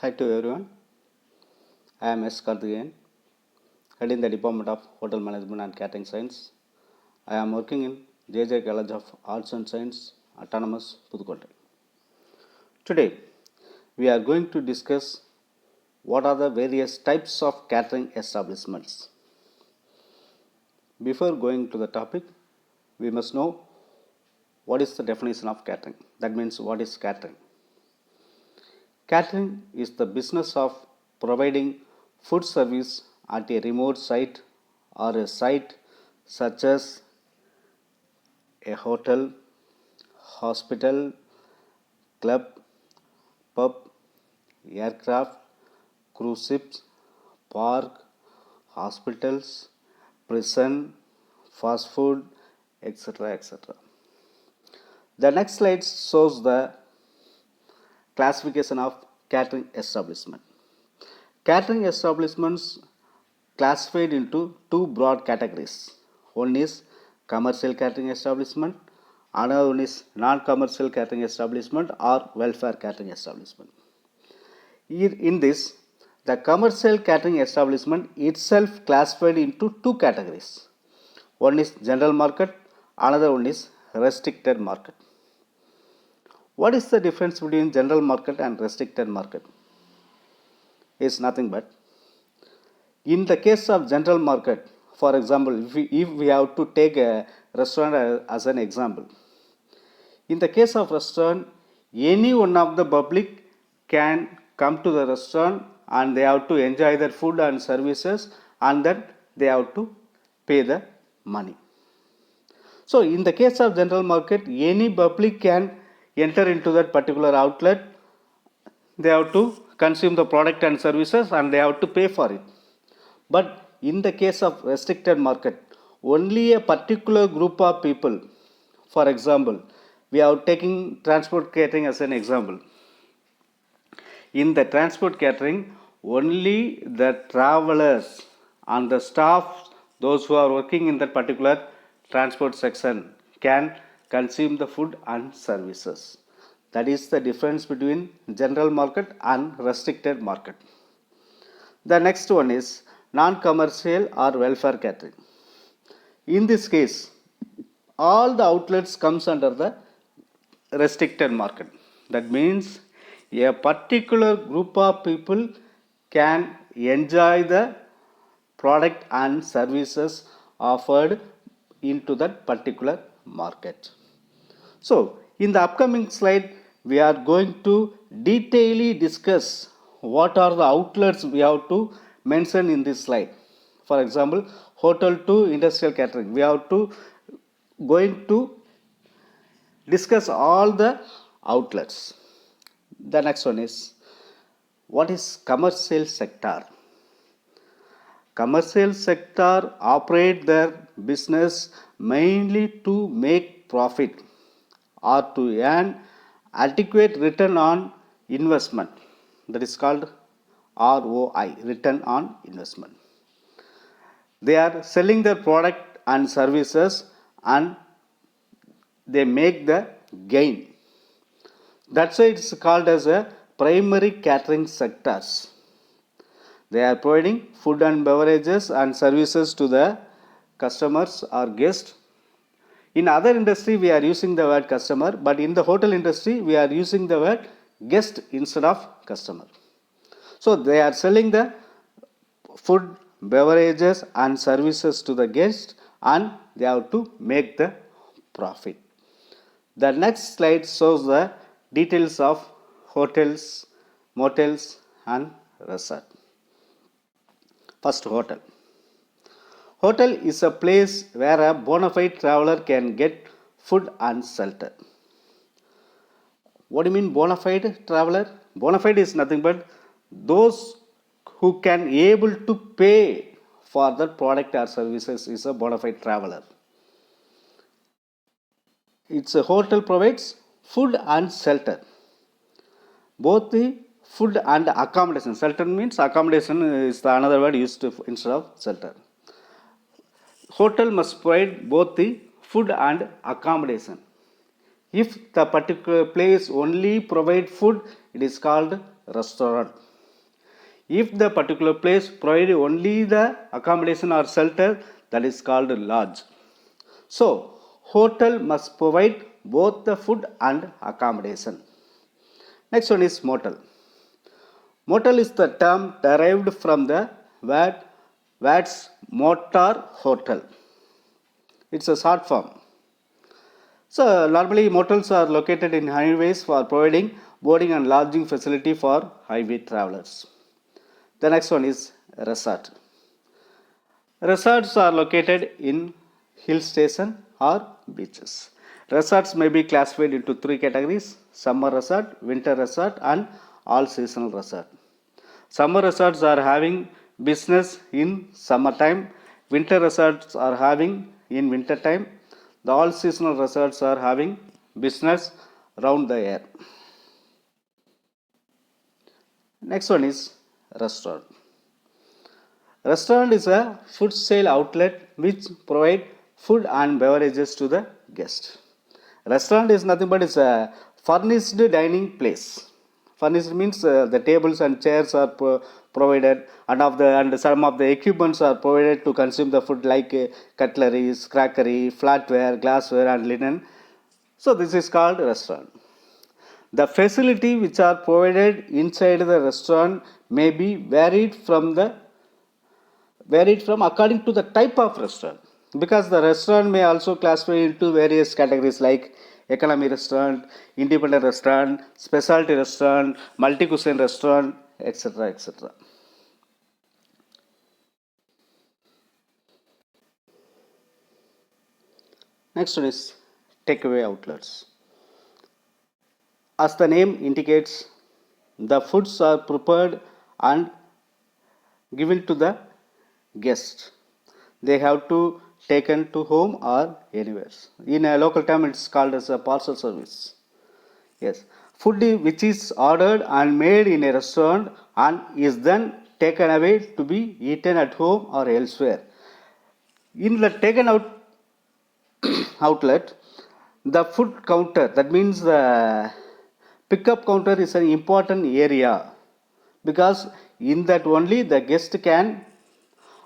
Hi to everyone. I am S. Karthikeyan, head in the Department of Hotel Management and Catering Science. I am working in JJ College of Arts and Science, Autonomous, Pudukkottai. Today, we are going to discuss what are the various types of catering establishments. Before going to the topic, we must know what is the definition of catering. That means, what is catering? Catering is the business of providing food service at a remote site or a site such as a hotel, hospital, club, pub, aircraft, cruise ships, park, hospitals, prison, fast food, etc. etc. The next slide shows the classification of catering establishment. Catering establishments classified into two broad categories. One is commercial catering establishment, another one is non-commercial catering establishment or welfare catering establishment. In this, the commercial catering establishment itself classified into two categories. One is general market, another one is restricted market. What is the difference between general market and restricted market? Is nothing but, in the case of general market, for example, if we have to take a restaurant as an example, in the case of restaurant, any one of the public can come to the restaurant and they have to enjoy their food and services, and then they have to pay the money. So in the case of general market, any public can enter into that particular outlet. They have to consume the product and services and they have to pay for it. But in the case of restricted market, only a particular group of people, for example, we are taking transport catering as an example. In the transport catering, only the travelers and the staff, those who are working in that particular transport section, can consume the food and services. That is the difference between general market and restricted market. The next one is non-commercial or welfare catering. In this case, all the outlets comes under the restricted market. That means a particular group of people can enjoy the product and services offered into that particular market. So, in the upcoming slide, we are going to detailedly discuss what are the outlets we have to mention in this slide. For example, hotel to industrial catering, we have to going to discuss all the outlets. The next one is, what is commercial sector? Commercial sector operate their business mainly to make profit or to earn adequate return on investment. That is called ROI, return on investment. They are selling their product and services and they make the gain. That's why it's called as a primary catering sectors. They are providing food and beverages and services to the customers or guests. In other industry, we are using the word customer, but in the hotel industry, we are using the word guest instead of customer. So they are selling the food, beverages and services to the guest and they have to make the profit. The next slide shows the details of hotels, motels and resort. First, hotel. Hotel is a place where a bona fide traveler can get food and shelter. What do you mean bona fide traveler? Bona fide is nothing but those who can able to pay for the product or services is a bona fide traveler. It's a hotel provides food and shelter. Both the food and accommodation. Shelter means accommodation is the another word used instead of shelter. Hotel must provide both the food and accommodation. If the particular place only provide food, it is called restaurant. If the particular place provide only the accommodation or shelter, that is called lodge. So hotel must provide both the food and accommodation. Next one is motel. Motel is the term derived from the words motor hotel. It's a short form. So normally motels are located in highways for providing boarding and lodging facility for highway travelers. The next one is resort. Resorts are located in hill station or beaches. Resorts may be classified into three categories: summer resort, winter resort, and all seasonal resort. Summer resorts are having business in summertime. Winter resorts are having in winter time. The all seasonal resorts are having business round the year. Next one is restaurant. Restaurant is a food sale outlet which provide food and beverages to the guest. Restaurant is nothing but it's a furnished dining place. Furnished means the tables and chairs are provided, and some of the equipments are provided to consume the food like cutleries, crockery, flatware, glassware, and linen. So this is called restaurant. The facility which are provided inside the restaurant may be varied from according to the type of restaurant, because the restaurant may also classify into various categories like economy restaurant, independent restaurant, specialty restaurant, multi cuisine restaurant, etc., etc. Next one is takeaway outlets. As the name indicates, the foods are prepared and given to the guest. They have to taken to home or anywhere. In a local term, it's called as a parcel service. Yes, food which is ordered and made in a restaurant and is then taken away to be eaten at home or elsewhere. In the taken out outlet, the food counter, that means the pickup counter, is an important area, because in that only the guest can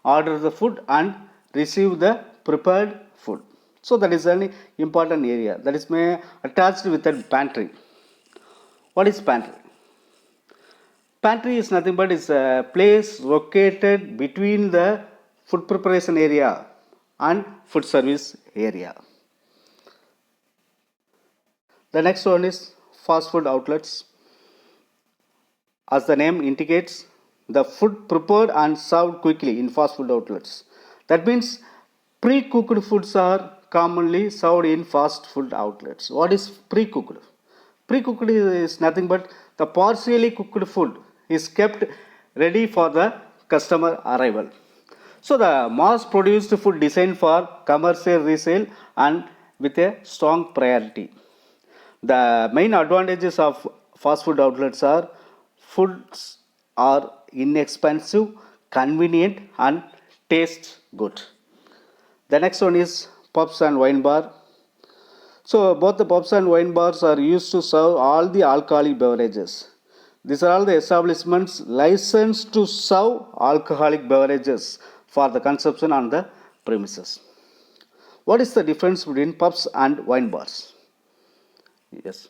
order the food and receive the prepared food. So that is an important area that is may attached with a pantry. What is pantry? Pantry is nothing but is a place located between the food preparation area and food service area. The next one is fast food outlets. As the name indicates, the food prepared and served quickly in fast food outlets. That means pre-cooked foods are commonly served in fast food outlets. What is pre-cooked? Pre-cooked is nothing but the partially cooked food is kept ready for the customer arrival. So the mass produced food designed for commercial resale and with a strong priority. The main advantages of fast food outlets are: foods are inexpensive, convenient, and taste good. The next one is pubs and wine bar. So both the pubs and wine bars are used to serve all the alcoholic beverages. These are all the establishments licensed to serve alcoholic beverages for the consumption on the premises. What is the difference between pubs and wine bars? Yes.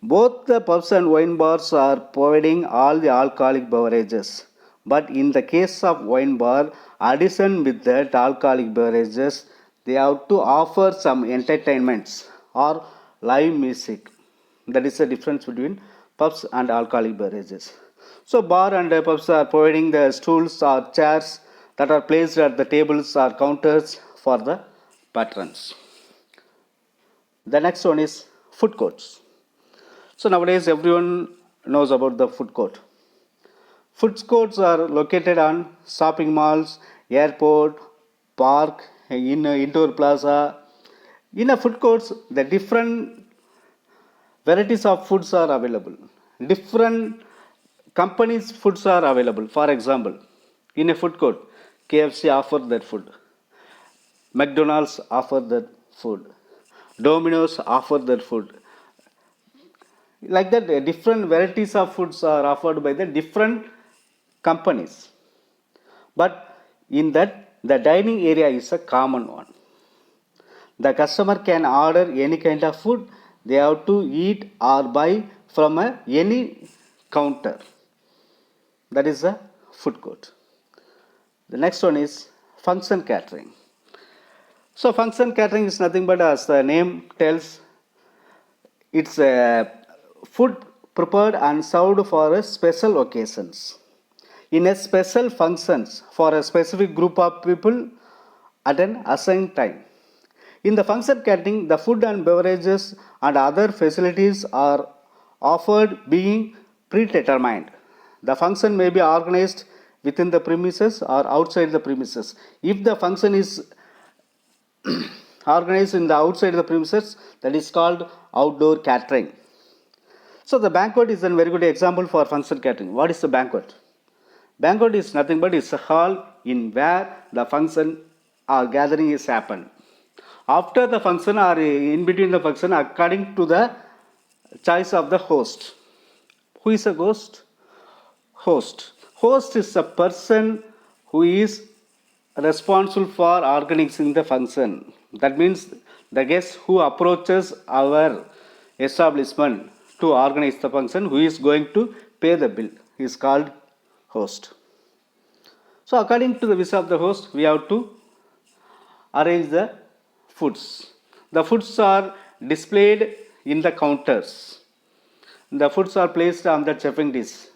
Both the pubs and wine bars are providing all the alcoholic beverages. But in the case of wine bar, addition with that alcoholic beverages, they have to offer some entertainments or live music. That is the difference between pubs and alcoholic beverages. So bar and pubs are providing the stools or chairs that are placed at the tables or counters for the patrons. The next one is food courts. So nowadays everyone knows about the food court. Food courts are located on shopping malls, airport, park, in indoor plaza. In a food courts, the different varieties of foods are available. Different companies' foods are available. For example, in a food court, KFC offer that food. McDonald's offer that food. Domino's offer that food. Like that, different varieties of foods are offered by the different companies, but in that the dining area is a common one. The customer can order any kind of food they have to eat or buy from any counter. That is a food court. The next one is function catering. So function catering is nothing but, as the name tells, it's a food prepared and served for special occasions, in a special functions for a specific group of people at an assigned time. In the function catering, the food and beverages and other facilities are offered being predetermined. The function may be organized within the premises or outside the premises. If the function is organized in the outside the premises, that is called outdoor catering. So the banquet is a very good example for function catering. What is the banquet? Banquet is nothing but it's a hall in where the function or gathering is happened. After the function or in between the function, according to the choice of the host. Who is a host? Host is a person who is responsible for organizing the function. That means the guest who approaches our establishment to organize the function, who is going to pay the bill, is called host. So according to the wish of the host, we have to arrange the foods. The foods are displayed in the counters. The foods are placed on the chafing dish.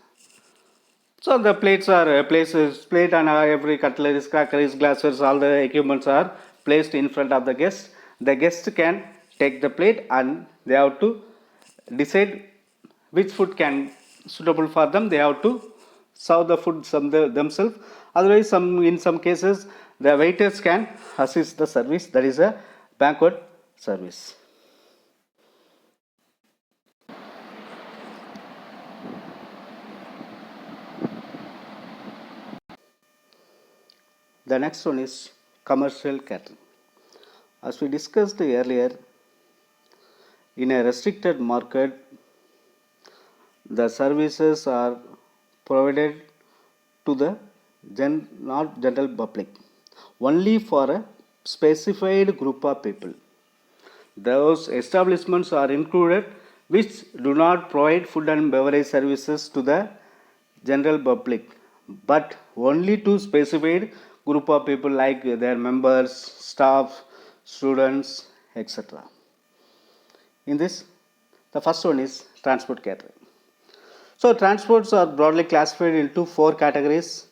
So the plates are placed, plate and every cutlery, crockeries, glassware, all the equipments are placed in front of the guest. The guest can take the plate and they have to decide which food can suitable for them. They have to serve the food themselves. Otherwise, in some cases, the waiters can assist the service. That is a banquet service. The next one is commercial catering. As we discussed earlier, in a restricted market, the services are provided to the not general public, only for a specified group of people. Those establishments are included which do not provide food and beverage services to the general public, but only to specified group of people like their members, staff, students, etc. In this, the first one is transport catering. So transports are broadly classified into 4 categories,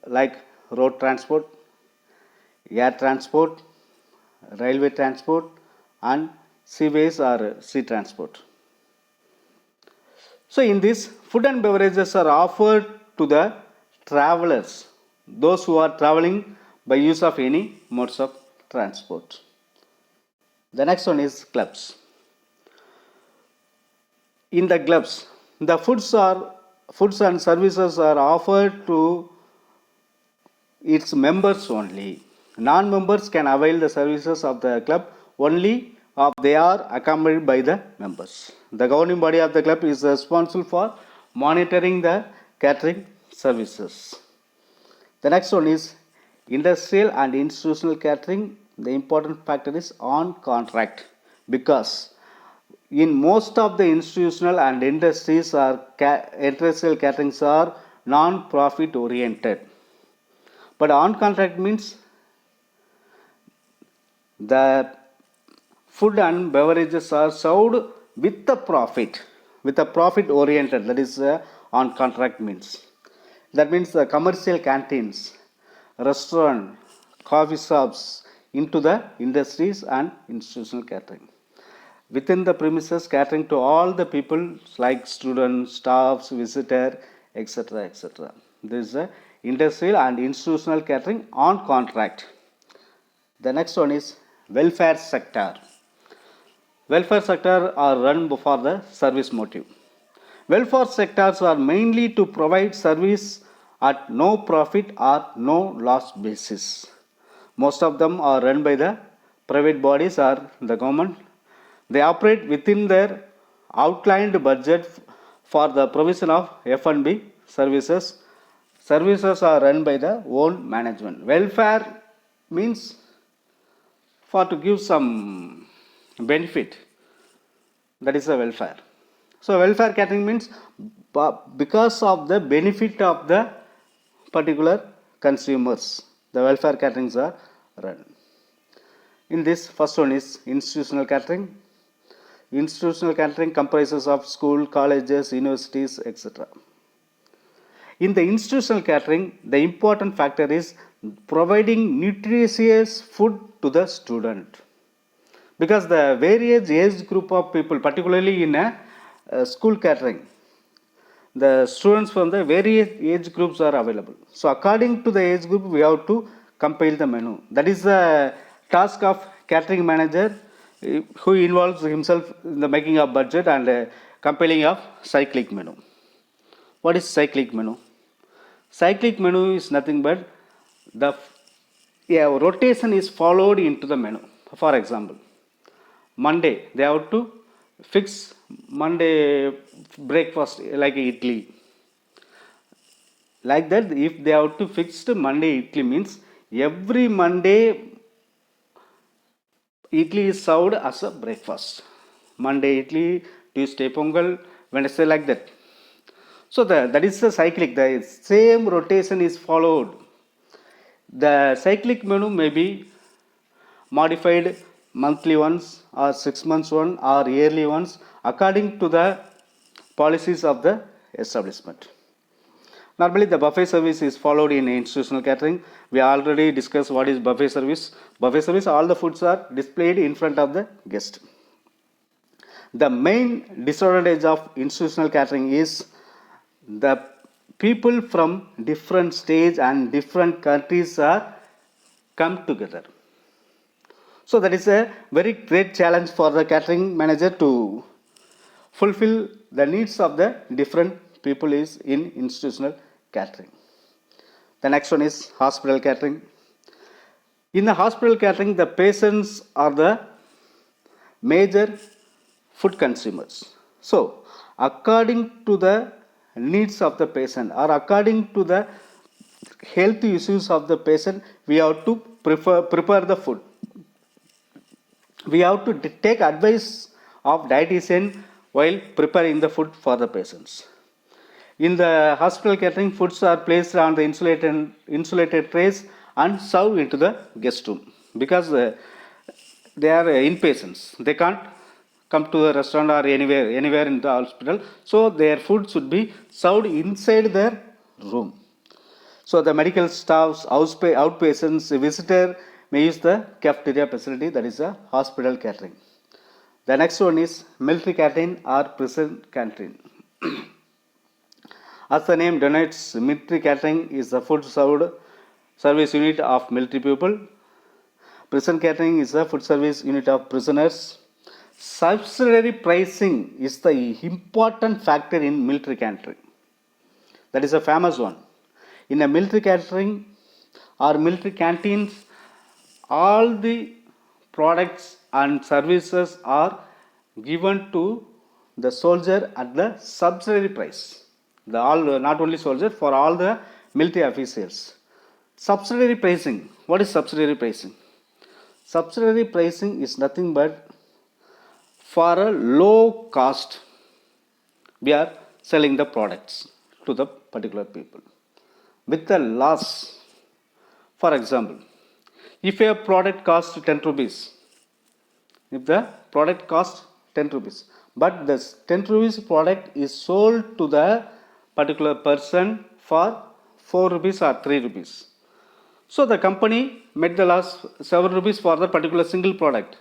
like road transport, air transport, railway transport, and seaways or sea transport. So in this, food and beverages are offered to the travelers, those who are traveling by use of any modes of transport. The next one is clubs. In the clubs, the foods and services are offered to its members only. Non-members can avail the services of the club only if they are accompanied by the members. The governing body of the club is responsible for monitoring the catering services. The next one is industrial and institutional catering. The important factor is on contract, because in most of the institutional and industries are industrial caterings are non-profit oriented. But on contract means the food and beverages are served with a profit oriented. That is on contract means. That means the commercial canteens, restaurant, coffee shops into the industries and institutional catering. Within the premises, catering to all the people like students, staffs, visitor, etc. etc. This is a industrial and institutional catering on contract. The next one is welfare sector. Welfare sector are run for the service motive. Welfare sectors are mainly to provide service at no profit or no loss basis. Most of them are run by the private bodies or the government. They operate within their outlined budget for the provision of F&B services Services are run by the own management. Welfare means for to give some benefit, that is the welfare. So welfare catering means because of the benefit of the particular consumers, the welfare caterings are run. In this, first one is institutional catering. Institutional catering comprises of school, colleges, universities, etc. In the institutional catering, the important factor is providing nutritious food to the student, because the various age group of people, particularly in a school catering, the students from the various age groups are available. So according to the age group, we have to compile the menu. That is the task of catering manager, who involves himself in the making of budget and compiling of cyclic menu. What is cyclic menu? Cyclic menu is nothing but the rotation is followed into the menu. For example, Monday they have to fix Monday breakfast like idli. Like that, if they have to fix Monday idli, means every Monday idli is served as a breakfast. Monday idli, Tuesday pongal, Wednesday, like that. So that is the cyclic. The same rotation is followed. The cyclic menu may be modified monthly once or 6 months one or yearly once, according to the policies of the establishment. Normally the buffet service is followed in institutional catering. We already discussed what is buffet service. Buffet service, all the foods are displayed in front of the guest. The main disadvantage of institutional catering is the people from different states and different countries are come together. So that is a very great challenge for the catering manager to fulfill the needs of the different people is in institutional catering. The next one is hospital catering. In the hospital catering, the patients are the major food consumers. So according to the needs of the patient or according to the health issues of the patient, we have to prepare the food. We have to take advice of dietitian while preparing the food for the patients. In the hospital catering, foods are placed on the insulated trays and served into the guest room, because they are inpatients. They can't come to a restaurant or anywhere in the hospital. So their food should be served inside their room. So the medical staffs, outpatients, visitor may use the cafeteria facility, that is a hospital catering. The next one is military canteen or prison canteen. As the name denotes, military catering is the food served service unit of military people. Prison catering is the food service unit of prisoners. Subsidiary pricing is the important factor in military catering. That is a famous one. In a military catering or military canteens, all the products and services are given to the soldier at the subsidiary price. Not only soldier, for all the military officials. Subsidiary pricing. What is subsidiary pricing? Subsidiary pricing is nothing but for a low cost we are selling the products to the particular people with a loss. For example, if a product costs 10 rupees, if the product costs 10 rupees, but this 10 rupees product is sold to the particular person for 4 rupees or 3 rupees. So the company made the loss 7 rupees for the particular single product.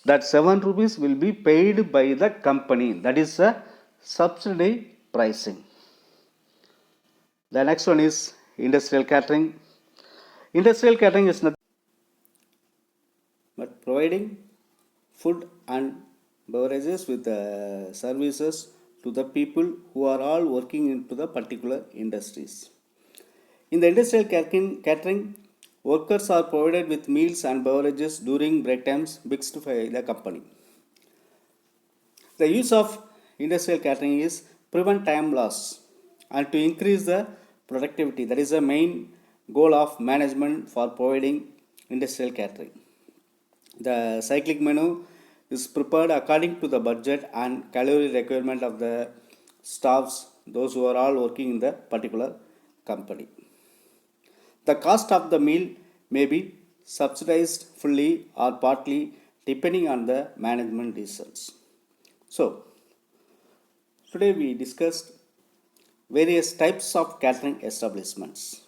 That 7 rupees will be paid by the company. That is a subsidy pricing. The next one is industrial catering. Industrial catering is nothing but providing food and beverages with services to the people who are all working into the particular industries. In the industrial catering, workers are provided with meals and beverages during break times fixed by the company. The use of industrial catering is prevent time loss and to increase the productivity. That is the main goal of management for providing industrial catering. The cyclic menu is prepared according to the budget and calorie requirement of the staffs, those who are all working in the particular company. The cost of the meal may be subsidized fully or partly depending on the management decisions. So, today we discussed various types of catering establishments.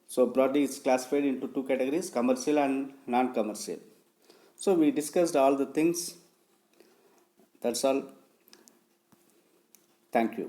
So, broadly it's classified into two categories, commercial and non-commercial. So, we discussed all the things. That's all. Thank you.